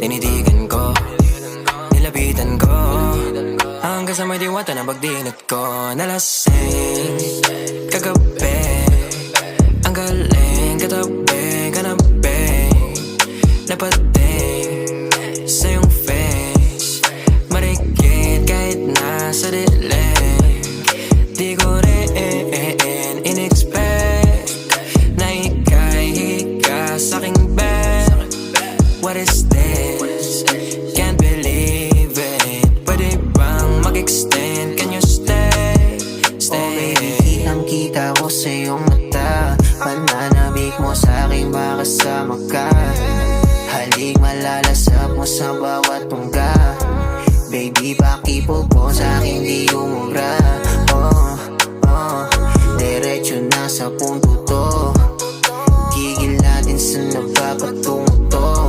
Tinitigan ko, nilapitan ko, hanggang sa may diwata na pagdinat ko. Nalasing, kagabi, ang galing, katabi, kanabi, napating sa iyong face, marikit kahit nasa dilim. Di ko rin in-expect na ika'y hika sa'king bed. What is this? Can't believe it. Pwede bang mag-extend? Can you stay? Stay. Oh baby, kitang-kita ko sa iyong mata. Pananabik mo sa'king makasama ka. Halik malalasap mo sa bawat tungga. Baby, pakipog mo sa'kin di umuwi.